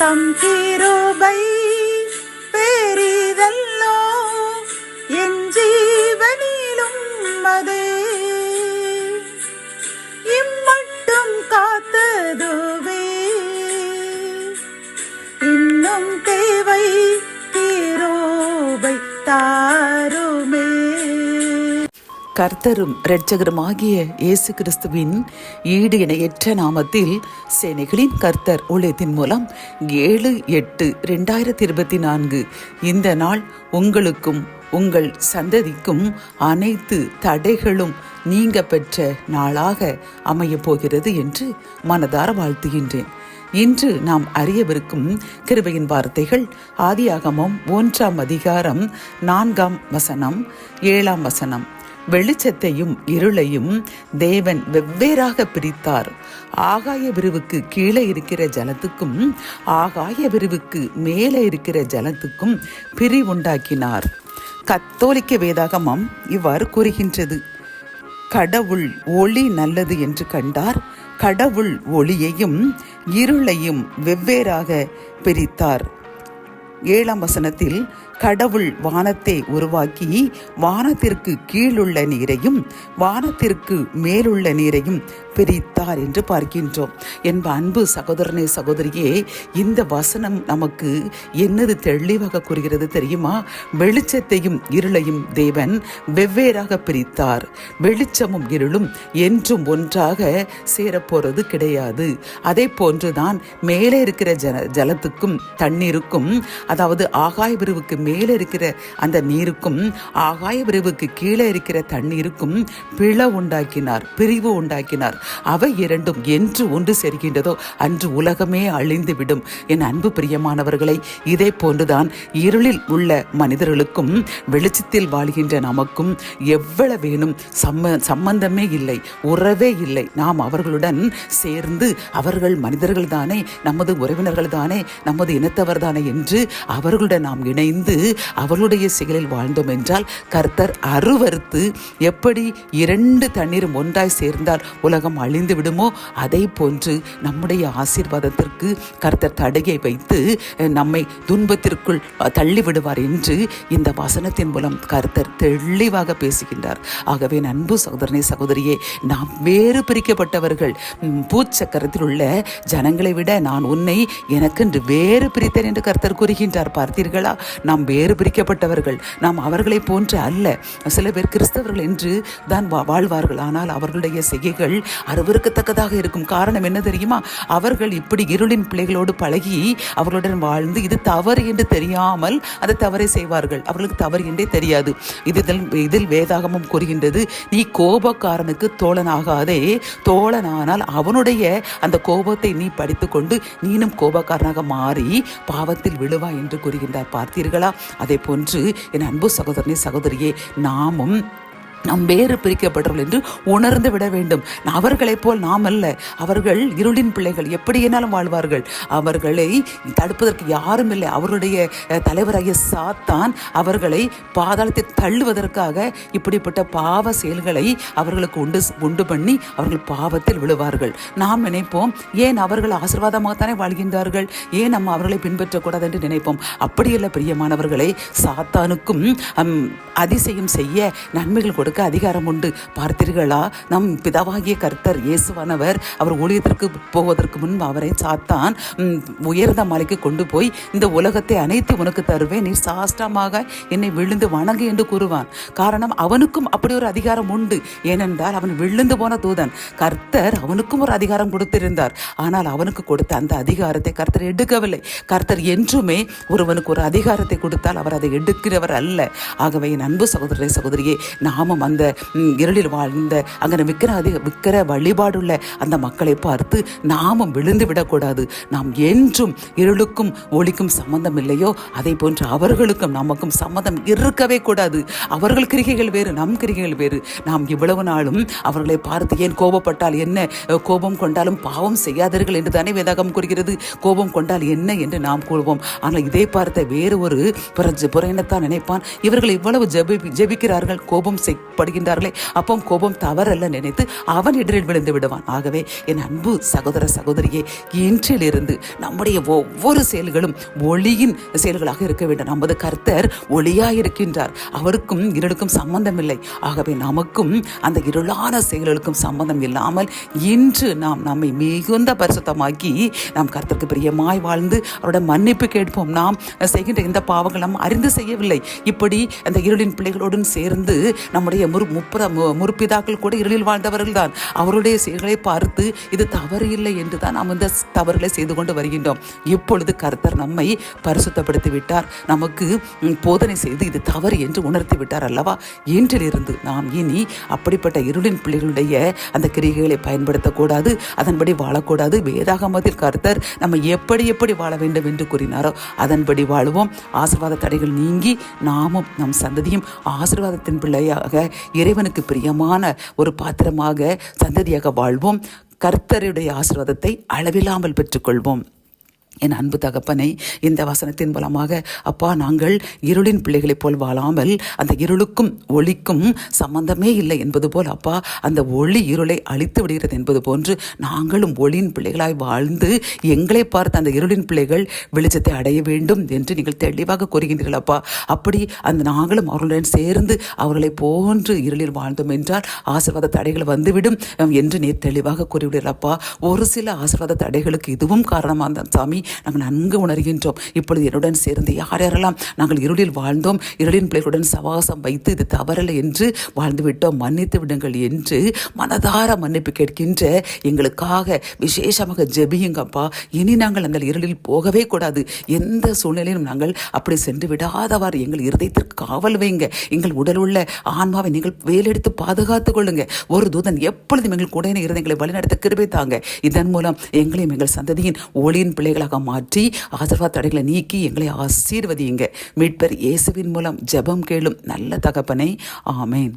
தம் கிருபை பெரிதல்லோ என் ஜீவனிலும் அதே இம்மட்டும் காத்ததுவே இன்னும் தேவை கிருபை தாருமே. கர்த்தரும் இரட்சகருமாகிய இயேசு கிறிஸ்துவின் ஈடு இணையற்ற நாமத்தில் சேனைகளின் கர்த்தர் ஊழியத்தின் மூலம் 7/8/2024 இந்த நாள் உங்களுக்கும் உங்கள் சந்ததிக்கும் அனைத்து தடைகளும் நீங்க பெற்ற நாளாக அமையப் போகிறது என்று மனதார வாழ்த்துகின்றேன். இன்று நாம் அறியவிருக்கும் கிருபையின் வார்த்தைகள் ஆதியாகமம் 1:4 வெளிச்சத்தையும் இருளையும் தேவன் வெவ்வேறாக பிரித்தார். ஆகாய விரிவுக்கு கீழே இருக்கிற ஜலத்துக்கும் ஆகாய விரிவுக்கு மேலே இருக்கிற ஜலத்துக்கும் பிரிவுண்டாக்கினார். கத்தோலிக்க வேதாகமம் இவ்வாறு கூறுகின்றது: கடவுள் ஒளி நல்லது என்று கண்டார். கடவுள் ஒளியையும் இருளையும் வெவ்வேறாக பிரித்தார். 7 கடவுள் வானத்தை உருவாக்கி வானத்திற்கு கீழுள்ள நீரையும் வானத்திற்கு மேலுள்ள நீரையும் பிரித்தார் என்று பார்க்கின்றோம். என்ப அன்பு சகோதரனே சகோதரியே, இந்த வசனம் நமக்கு என்னது தெளிவாக கூறுகிறது தெரியுமா? வெளிச்சத்தையும் இருளையும் தேவன் வெவ்வேறாக பிரித்தார். வெளிச்சமும் இருளும் என்றும் ஒன்றாக சேரப்போறது கிடையாது. அதே போன்றுதான் மேலே இருக்கிற ஜலத்துக்கும் தண்ணீருக்கும், அதாவது ஆகாய விரிவுக்கு மேலே இருக்கிற அந்த நீருக்கும் ஆகாய விரிவுக்கு கீழே இருக்கிற தண்ணீருக்கும் உண்டாக்கினார், பிரிவு உண்டாக்கினார். அவை இரண்டும் என்று ஒன்று சேர்கின்றதோ அன்று உலகமே அழிந்துவிடும். என் அன்பு பிரியமானவர்களை, இதே போன்றுதான் இருளில் உள்ள மனிதர்களுக்கும் வெளிச்சத்தில் வாழ்கின்ற நமக்கும் எவ்வளவேனும் சம்பந்தமே இல்லை, உறவே இல்லை. நாம் அவர்களுடன் சேர்ந்து அவர்கள் மனிதர்கள் தானே, நமது உறவினர்கள் தானே, நமது இனத்தவர் தானே என்று அவர்களுடன் நாம் இணைந்து அவர்களுடைய செயலில் வாழ்ந்தோம் என்றால் கர்த்தர் அருவருத்து, எப்படி 2 தண்ணீரும் ஒன்றாய் சேர்ந்தால் உலகம் அழிந்து விடுமோ அதை போன்று நம்முடைய ஆசீர்வாதத்திற்கு கர்த்தர் தடையை வைத்து நம்மை துன்பத்திற்குள் தள்ளிவிடுவார் என்று இந்த வசனத்தின் மூலம் கர்த்தர் தெளிவாக பேசுகின்றார். ஆகவே அன்பு சகோதரனே சகோதரியே, நாம் வேறு பிரிக்கப்பட்டவர்கள். பூச்சக்கரத்தில் உள்ள ஜனங்களை விட நான் உன்னை எனக்கென்று வேறு பிரித்தேன் என்று கர்த்தர் கூறுகின்றார். பார்த்தீர்களா? நாம் வேறு பிரிக்கப்பட்டவர்கள். நாம் அவர்களை போன்று அல்ல. சில பேர் கிறிஸ்தவர்கள் என்று தான் வாழ்வார்கள், ஆனால் அவர்களுடைய செய்கைகள் அருவருக்கத்தக்கதாக இருக்கும். காரணம் என்ன தெரியுமா? அவர்கள் இப்படி இருளின் பிள்ளைகளோடு பழகி அவர்களுடன் வாழ்ந்து இது தவறு என்று தெரியாமல் அதை தவறை செய்வார்கள். அவர்களுக்கு தவறு என்றே தெரியாது. இதில் வேதாகமம் கூறுகின்றது, நீ கோபக்காரனுக்கு தோழனாகாதே, தோழனானால் அவனுடைய அந்த கோபத்தை நீ படித்துக்கொண்டு நீனும் கோபக்காரனாக மாறி பாவத்தில் விழுவாய் என்று கூறுகின்றார். பார்த்தீர்களா? அதே போன்று என் அன்பு சகோதரனே சகோதரியே, நாம் வேறு பிரிக்கப்பட்டவர்கள் என்று உணர்ந்து விட வேண்டும். அவர்களைப் போல் நாம் அல்ல. அவர்கள் இருளின் பிள்ளைகள், எப்படி என்னாலும் வாழ்வார்கள். அவர்களை தடுப்பதற்கு யாரும் இல்லை. அவர்களுடைய தலைவராகிய சாத்தான் அவர்களை பாதாளத்தை தள்ளுவதற்காக இப்படிப்பட்ட பாவ செயல்களை அவர்களுக்கு உண்டு பண்ணி அவர்கள் பாவத்தில் விழுவார்கள். நாம் நினைப்போம், ஏன் அவர்கள் ஆசீர்வாதமாகத்தானே வாழ்கின்றார்கள், ஏன் நம்ம அவர்களை பின்பற்றக்கூடாது என்று நினைப்போம். அப்படியல்ல பிரியமானவர்களை, சாத்தானுக்கும் அதிசயம் செய்ய நன்மைகள் கொடுக்க அதிகாரம் உண்டு. பார்த்தீர்களா? நம் பிதாவாகிய கர்த்தர் இயேசுவானவர் அவர் ஊழியத்திற்கு போவதற்கு முன்பு அவரை சாத்தான் உயர்ந்த மலைக்கு கொண்டு போய் இந்த உலகத்தை அனைத்து உனக்கு தருவேன், நீ சாஷ்டமாக என்னை விழுந்து வணங்கு என்று கூறுவான். காரணம், அவனுக்கும் அப்படி ஒரு அதிகாரம் உண்டு. ஏனென்றால் அவன் விழுந்து போன தூதன். கர்த்தர் அவனுக்கும் ஒரு அதிகாரம் கொடுத்திருந்தார். ஆனால் அவனுக்கு கொடுத்த அந்த அதிகாரத்தை கர்த்தர் எடுக்கவில்லை. கர்த்தர் என்றுமே ஒருவனுக்கு ஒரு அதிகாரத்தை கொடுத்தால் அவர் அதை எடுக்கிறவர் அல்ல. ஆகவே என் அன்பு சகோதரரை சகோதரியே, நாமும் அந்த இருளில் வாழ்ந்த அங்கே விக்கிர வழிபாடுள்ள அந்த மக்களை பார்த்து நாமும் விழுந்து விடக்கூடாது. நாம் என்றும் இருளுக்கும் ஒளிக்கும் சம்பந்தம் இல்லையோ அதை போன்று அவர்களுக்கும் நமக்கும் சம்பந்தம் இருக்கவே கூடாது. அவர்கள் கிரிகைகள் வேறு, நம் கிரிகைகள் வேறு. நாம் இவ்வளவு நாளும் அவர்களை பார்த்து ஏன் கோபப்பட்டால் என்ன, கோபம் கொண்டாலும் பாவம் செய்யாதீர்கள் என்று தானே வேதாகம் கூறுகிறது. கோபம் கொண்டால் என்ன என்று நாம் கூறுவோம். ஆனால் இதை பார்த்த வேறு ஒரு புறையினத்தான் நினைப்பான், இவர்கள் இவ்வளவு ஜெபிக்கிறார்கள், கோபம் கோபப்படுகின்றார்களே, அப்போ கோபம் தவறல்ல நினைத்து அவன் இடரில் விழுந்து விடுவான். ஆகவே என் அன்பு சகோதர சகோதரியே, இன்றிலிருந்து நம்முடைய ஒவ்வொரு செயல்களும் ஒளியின் செயல்களாக இருக்க வேண்டும். நமது கர்த்தர் ஒளியாய் இருக்கின்றார், அவருக்கும் இருளுக்கும் சம்பந்தம் இல்லை. ஆகவே நமக்கும் அந்த இருளான செயல்களுக்கும் சம்பந்தம் இல்லாமல் இன்று நாம் நம்மை மிகுந்த பரிசுத்தமாக்கி நாம் கர்த்தருக்கு பிரியமாய் வாழ்ந்து அவருடைய மன்னிப்பு கேட்போம். நாம் செய்கின்ற இந்த பாவங்கள் நாம் அறிந்து செய்யவில்லை. இப்படி அந்த இருளின் பிள்ளைகளோடு சேர்ந்து நம்முடைய முற்பிதாக்கள் கூட இருளில் வாழ்ந்தவர்கள் தான். அவருடைய செயல்களை பார்த்து இது தவறு இல்லை என்று தான் நாம் இந்த தவறுகளை செய்து கொண்டு வருகின்றோம். இப்பொழுது கர்த்தர் நம்மை பரிசுத்தப்படுத்தி விட்டார், நமக்கு போதனை செய்து இது தவறு என்று உணர்த்தி விட்டார் அல்லவா. இன்றிலிருந்து நாம் இனி அப்படிப்பட்ட இருளின் பிள்ளைகளுடைய அந்த கிரிகைகளை பயன்படுத்தக்கூடாது, அதன்படி வாழக்கூடாது. வேதாகமத்தில் கர்த்தர் நம்ம எப்படி வாழ வேண்டும் என்று கூறினாரோ அதன்படி வாழுவோம். ஆசீர்வாத தடைகள் நீங்கி நாமும் நம் சந்ததியும் ஆசீர்வாதத்தின் பிள்ளையாக இறைவனுக்கு பிரியமான ஒரு பாத்திரமாக சந்ததியாக வாழ்வோம். கர்த்தருடைய ஆசீர்வாதத்தை அளவில்லாமல் பெற்றுக்கொள்வோம். என் அன்பு தகப்பனை, இந்த வசனத்தின் மூலமாக அப்பா, நாங்கள் இருளின் பிள்ளைகளைப் போல் வாழாமல் அந்த இருளுக்கும் ஒளிக்கும் சம்பந்தமே இல்லை என்பது போல் அப்பா, அந்த ஒளி இருளை அழித்து விடுகிறது என்பது போன்று நாங்களும் ஒளியின் பிள்ளைகளாய் வாழ்ந்து எங்களை பார்த்து அந்த இருளின் பிள்ளைகள் வெளிச்சத்தை அடைய வேண்டும் என்று நீங்கள் தெளிவாக கூறுகின்றீர்கள் அப்பா. அப்படி அந்த நாங்களும் அவர்களுடன் சேர்ந்து அவர்களை போன்று இருளில் வாழ்ந்தோம் என்றால் ஆசீர்வாத தடைகள் வந்துவிடும் என்று நீர் தெளிவாக கூறிவிடுகிறீர்கள் அப்பா. ஒரு சில ஆசீர்வாத தடைகளுக்கு இதுவும் காரணமாக தான் சாமி, நாங்கள் நன்கு உணர்கின்றோம். இப்பொழுது என்னுடன் சேர்ந்து யாரெல்லாம் நாங்கள் இருளில் வாழ்ந்தோம், இருளின் பிள்ளைகளுடன் சவாசம் வைத்து இது தவறலை என்று வாழ்ந்து விட்டோம், மன்னித்து விடுங்கள் என்று மனதார மன்னிப்பு கேட்கின்ற எங்களுக்காக விசேஷமாக ஜெபியுங்கப்பா. இனி நாங்கள் அந்த இருளில் போகவே கூடாது. எந்த சூழ்நிலையிலும் நாங்கள் அப்படி சென்று விடாதவாறு எங்கள் இருதயத்திற்கு காவல் வைங்க. எங்கள் உடல் உள்ள ஆன்மாவை நீங்கள் வேலெடுத்து பாதுகாத்துக் கொள்ளுங்க. ஒரு தூதன் எப்பொழுதும் எங்கள் கூட இருதயங்களை வழிநடத்த கிருபை தாங்க. இதன் மூலம் எங்களையும் எங்கள் சந்ததியின் ஒளியின் பிள்ளைகளாக மாற்றி ஆசீர்வாத தடைகளை நீக்கி எங்களை ஆசீர்வதியுங்க. மீட்பர் இயேசுவின் மூலம் ஜெபம் கேளும் நல்ல தகப்பனே, ஆமேன்.